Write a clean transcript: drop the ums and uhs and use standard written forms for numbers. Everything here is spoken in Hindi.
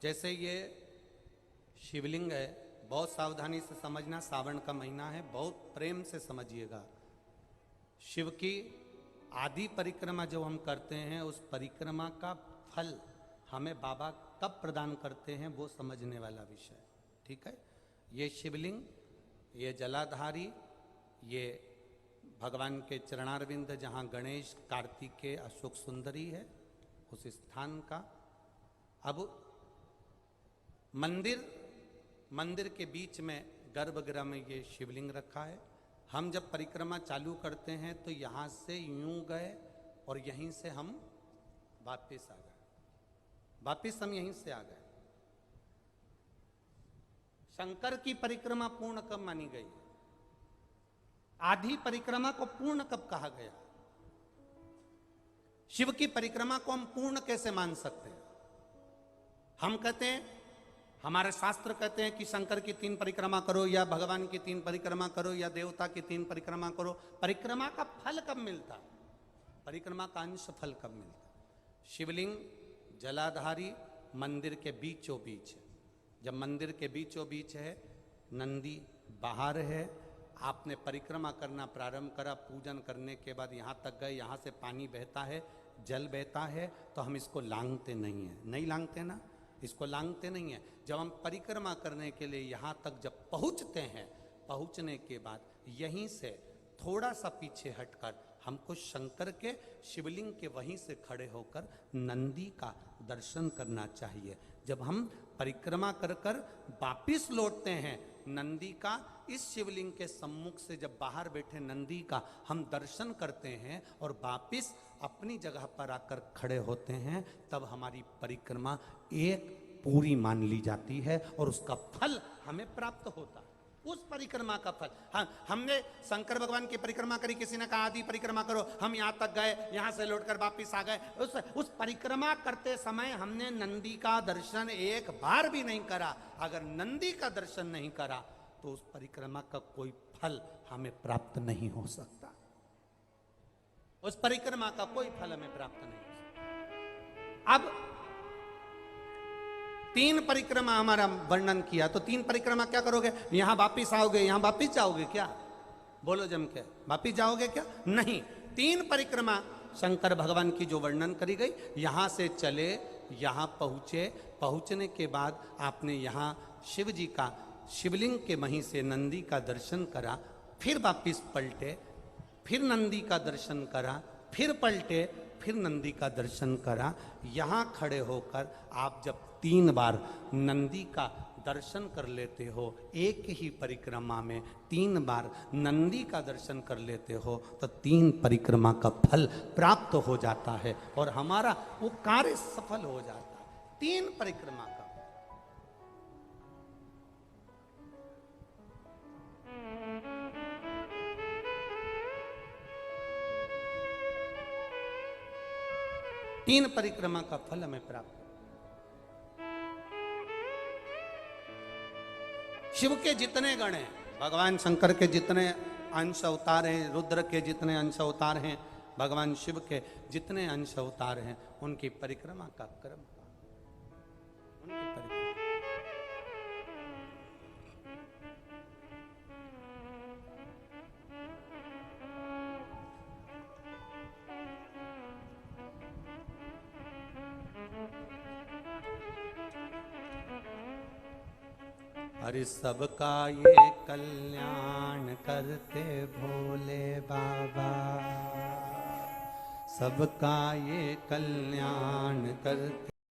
जैसे ये शिवलिंग है, बहुत सावधानी से समझना, सावन का महीना है, बहुत प्रेम से समझिएगा। शिव की आदि परिक्रमा जो हम करते हैं, उस परिक्रमा का फल हमें बाबा कब प्रदान करते हैं वो समझने वाला विषय, ठीक है। ये शिवलिंग, ये जलाधारी, ये भगवान के चरणारविंद जहाँ गणेश, कार्तिकेय, अशोक सुंदरी है, उस स्थान का। अब मंदिर के बीच में गर्भगृह में ये शिवलिंग रखा है। हम जब परिक्रमा चालू करते हैं तो यहाँ से यूं गए और यहीं से हम वापिस आ गए, वापिस हम यहीं से आ गए। शंकर की परिक्रमा पूर्ण कब मानी गई? आधी परिक्रमा को पूर्ण कब कहा गया? शिव की परिक्रमा को हम पूर्ण कैसे मान सकते हैं? हम कहते हैं, हमारे शास्त्र कहते हैं कि शंकर की 3 परिक्रमा करो, या भगवान की 3 परिक्रमा करो, या देवता की 3 परिक्रमा करो। परिक्रमा का फल कब मिलता? परिक्रमा का अंश फल कब मिलता? शिवलिंग जलाधारी मंदिर के बीचों बीच है। जब मंदिर के बीचों बीच है, नंदी बाहर है, आपने परिक्रमा करना प्रारंभ करा, पूजन करने के बाद यहाँ तक गए, यहाँ से पानी बहता है, जल बहता है, तो हम इसको लांघते नहीं है, नहीं लांघते ना, इसको लांघते नहीं है। जब हम परिक्रमा करने के लिए यहाँ तक जब पहुँचते हैं, पहुँचने के बाद यहीं से थोड़ा सा पीछे हटकर हमको शंकर के शिवलिंग के वहीं से खड़े होकर नंदी का दर्शन करना चाहिए। जब हम परिक्रमा कर कर वापिस लौटते हैं, नंदी का इस शिवलिंग के सम्मुख से जब बाहर बैठे नंदी का हम दर्शन करते हैं और वापिस अपनी जगह पर आकर खड़े होते हैं, तब हमारी परिक्रमा एक पूरी मान ली जाती है और उसका फल हमें प्राप्त होता है। उस परिक्रमा का फल, हाँ, हमने शंकर भगवान की परिक्रमा करी, किसी ने कहा आदि परिक्रमा करो, हम यहाँ तक गए, यहाँ से लौटकर वापिस आ गए। उस परिक्रमा करते समय हमने नंदी का दर्शन एक बार भी नहीं करा। अगर नंदी का दर्शन नहीं करा तो उस परिक्रमा का कोई फल हमें प्राप्त नहीं हो सकता। उस परिक्रमा का कोई फल हमें प्राप्त नहीं हो सकता। अब 3 परिक्रमा हमारा वर्णन किया, तो 3 परिक्रमा क्या करोगे? यहां वापिस आओगे, यहां वापिस जाओगे क्या? बोलो जम के, वापिस जाओगे क्या? नहीं। 3 परिक्रमा शंकर भगवान की जो वर्णन करी गई, यहां से चले, यहां पहुंचे, पहुंचने के बाद आपने यहां शिव जी का शिवलिंग के वहीं से नंदी का दर्शन करा, फिर वापिस पलटे, फिर नंदी का दर्शन करा, फिर पलटे, फिर नंदी का दर्शन करा। यहाँ खड़े होकर आप जब 3 बार नंदी का दर्शन कर लेते हो, एक ही परिक्रमा में 3 बार नंदी का दर्शन कर लेते हो, तो 3 परिक्रमा का फल प्राप्त हो जाता है और हमारा वो कार्य सफल हो जाता है। 3 परिक्रमा का। तीन परिक्रमा का फल हमें प्राप्त। शिव के जितने गण हैं, भगवान शंकर के जितने अंश अवतार हैं, रुद्र के जितने अंश अवतार हैं, भगवान शिव के जितने अंश अवतार हैं, उनकी परिक्रमा का क्रम, उनकी परिक्रमा। अरे सबका ये कल्याण करते भोले बाबा, सबका ये कल्याण करते